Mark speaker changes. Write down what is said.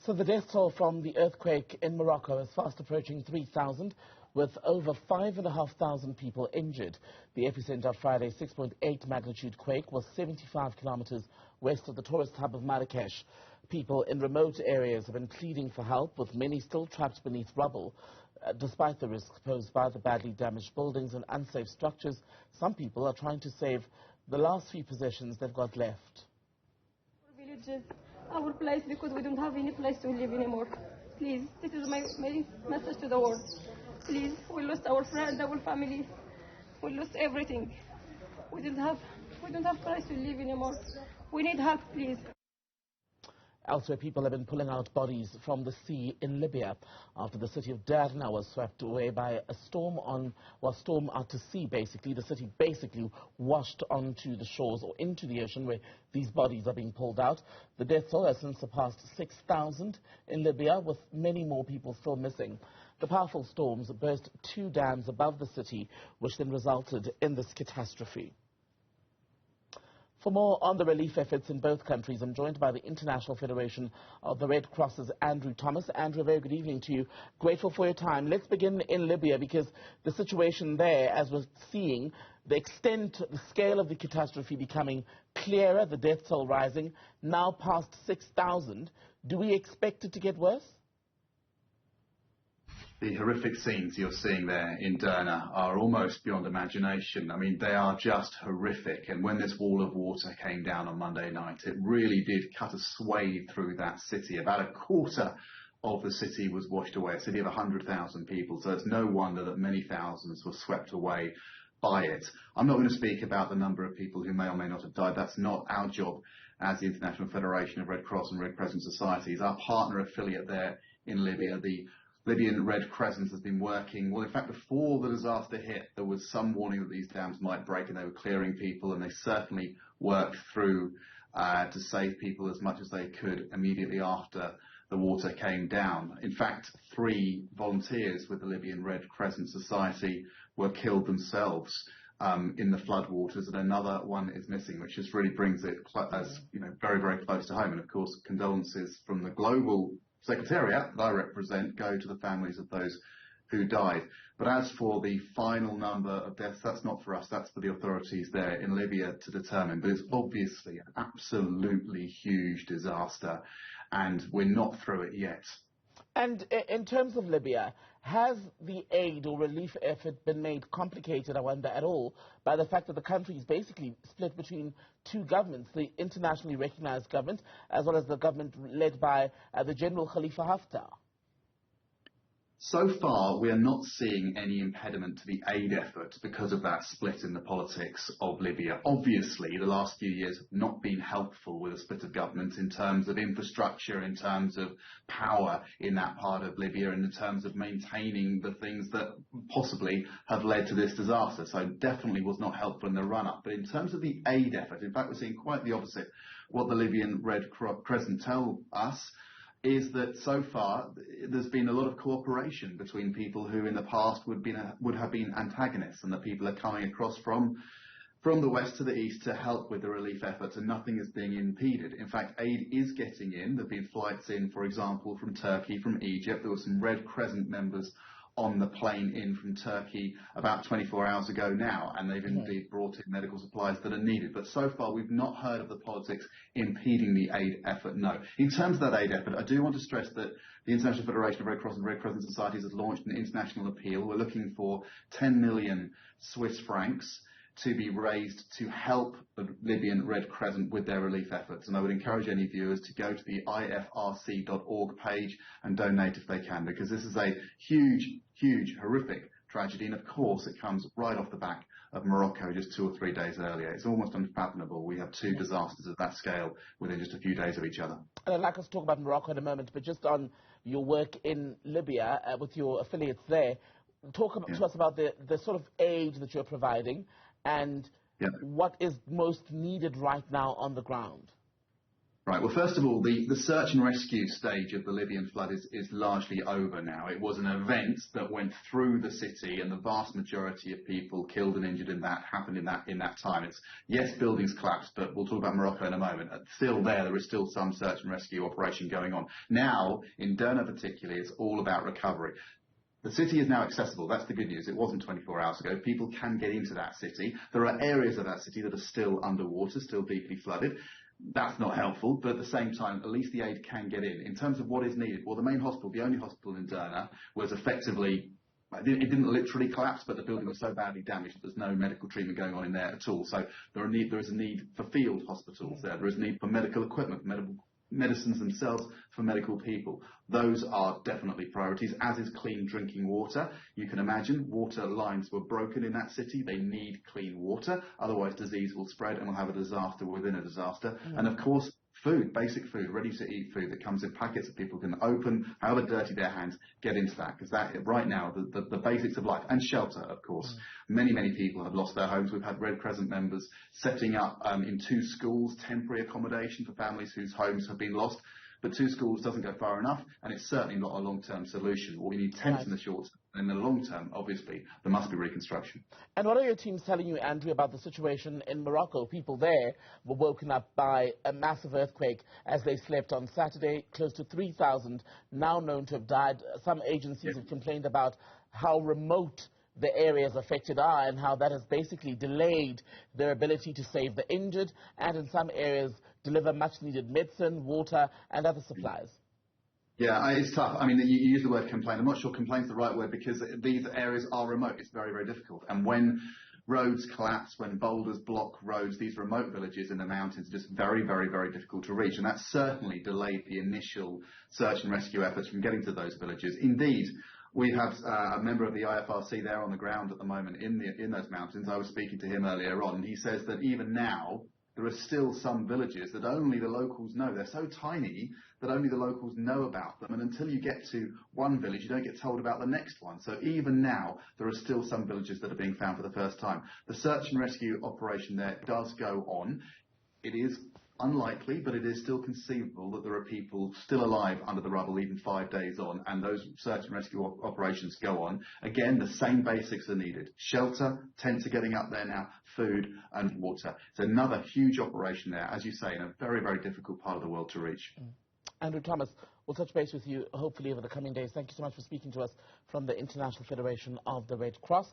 Speaker 1: So the death toll from the earthquake in Morocco is fast approaching 3,000, with over 5,500 people injured. The epicenter of Friday's 6.8 magnitude quake was 75 kilometers west of the tourist hub of Marrakesh. People in remote areas have been pleading for help, with many still trapped beneath rubble. Despite the risks posed by the badly damaged buildings and unsafe structures, some people are trying to save the last few possessions they've got left.
Speaker 2: Our villages, our place, because we don't have any place to live anymore. Please, this is my message to the world. Please, we lost our friend, our family. We lost everything. We don't have place to live anymore. We need help, please.
Speaker 1: Elsewhere, people have been pulling out bodies from the sea in Libya after the city of Derna was swept away by a storm out to sea, basically. The city basically washed onto the shores or into the ocean where these bodies are being pulled out. The death toll has since surpassed 6,000 in Libya, with many more people still missing. The powerful storms burst 2 dams above the city, which then resulted in this catastrophe. For more on the relief efforts in both countries, I'm joined by the International Federation of the Red Cross's Andrew Thomas. Andrew, a very good evening to you. Grateful for your time. Let's begin in Libya, because the situation there, as we're seeing, the extent, the scale of the catastrophe becoming clearer, the death toll rising, now past 6,000. Do we expect it to get worse?
Speaker 3: The horrific scenes you're seeing there in Derna are almost beyond imagination. I mean, they are just horrific. And when this wall of water came down on Monday night, it really did cut a swathe through that city. About a quarter of the city was washed away, a city of 100,000 people. So it's no wonder that many thousands were swept away by it. I'm not going to speak about the number of people who may or may not have died. That's not our job as the International Federation of Red Cross and Red Crescent Societies. Our partner affiliate there in Libya, the Libyan Red Crescent, has been working. Well, in fact, before the disaster hit, there was some warning that these dams might break, and they were clearing people, and they certainly worked through to save people as much as they could immediately after the water came down. In fact, 3 volunteers with the Libyan Red Crescent Society were killed themselves in the floodwaters, and another one is missing, which just really brings it as very, very close to home. And of course, condolences from the global Secretariat that I represent go to the families of those who died. But as for the final number of deaths, that's not for us, that's for the authorities there in Libya to determine. But it's obviously an absolutely huge disaster, and we're not through it yet.
Speaker 1: And in terms of Libya, has the aid or relief effort been made complicated, I wonder, at all, by the fact that the country is basically split between 2 governments, the internationally recognized government, as well as the government led by the General Khalifa Haftar?
Speaker 3: So far, we are not seeing any impediment to the aid effort because of that split in the politics of Libya. Obviously, the last few years have not been helpful with a split of government in terms of infrastructure, in terms of power in that part of Libya, and in terms of maintaining the things that possibly have led to this disaster. So definitely was not helpful in the run-up. But in terms of the aid effort, in fact, we're seeing quite the opposite. What the Libyan Red Crescent tell us is that so far there's been a lot of cooperation between people who in the past would have been antagonists, and that people are coming across from the west to the east to help with the relief efforts, and nothing is being impeded. In fact, aid is getting in. There have been flights in, for example, from Turkey, from Egypt. There were some Red Crescent members on the plane in from Turkey about 24 hours ago now, and they've indeed brought in medical supplies that are needed. But so far, we've not heard of the politics impeding the aid effort, no. In terms of that aid effort, I do want to stress that the International Federation of Red Cross and Red Crescent Societies has launched an international appeal. We're looking for 10 million Swiss francs to be raised to help the Libyan Red Crescent with their relief efforts. And I would encourage any viewers to go to the ifrc.org page and donate if they can, because this is a huge, huge, horrific tragedy. And of course, it comes right off the back of Morocco just 2 or 3 days earlier. It's almost unfathomable. We have 2 disasters of that scale within just a few days of each other.
Speaker 1: And I'd like us to talk about Morocco in a moment, but just on your work in Libya with your affiliates there, talk to us about the sort of aid that you're providing and what is most needed right now on the ground.
Speaker 3: Right. Well, first of all, the search and rescue stage of the Libyan flood is largely over now. It was an event that went through the city, and the vast majority of people killed and injured in that happened in that time. It's, yes, buildings collapsed, but we'll talk about Morocco in a moment. Still there is still some search and rescue operation going on. Now, in Derna particularly, it's all about recovery. The city is now accessible. That's the good news. It wasn't 24 hours ago. People can get into that city. There are areas of that city that are still underwater, still deeply flooded. That's not helpful, but at the same time, at least the aid can get in. In terms of what is needed, well, the main hospital, the only hospital in Derna, was effectively, it didn't literally collapse, but the building was so badly damaged that there's no medical treatment going on in there at all. So there is a need for field hospitals there. There is a need for medical equipment, medical medicines themselves, for medical people. Those are definitely priorities, as is clean drinking water. You can imagine water lines were broken in that city. They need clean water, otherwise disease will spread and we'll have a disaster within a disaster. And of course, food, basic food, ready to eat food that comes in packets that people can open, however dirty their hands, get into that. Because that, right now, the basics of life, and shelter, of course. Many people have lost their homes. We've had Red Crescent members setting up in 2 schools temporary accommodation for families whose homes have been lost. But 2 schools doesn't go far enough, and it's certainly not a long-term solution. We need tents in the short term. And in the long term, obviously, there must be reconstruction.
Speaker 1: And what are your teams telling you, Andrew, about the situation in Morocco? People there were woken up by a massive earthquake as they slept on Saturday. Close to 3,000 now known to have died. Some agencies have complained about how remote the areas affected are and how that has basically delayed their ability to save the injured and in some areas deliver much needed medicine, water and other supplies.
Speaker 3: Yeah, it's tough. I mean, you use the word complain. I'm not sure complain's the right word because these areas are remote. It's very difficult. And when roads collapse, when boulders block roads, these remote villages in the mountains are just very difficult to reach. And that certainly delayed the initial search and rescue efforts from getting to those villages. Indeed, we have a member of the IFRC there on the ground at the moment in those mountains. I was speaking to him earlier on, and he says that even now there are still some villages that only the locals know. They're so tiny that only the locals know about them, and until you get to one village, you don't get told about the next one. So even now, there are still some villages that are being found for the first time. The search and rescue operation there does go on. It is unlikely, but it is still conceivable that there are people still alive under the rubble even 5 days on, and those search and rescue operations go on. Again, the same basics are needed. Shelter, tents are getting up there now, food and water. It's another huge operation there, as you say, in a very difficult part of the world to reach.
Speaker 1: Andrew Thomas, we'll touch base with you hopefully over the coming days. Thank you so much for speaking to us from the International Federation of the Red Cross.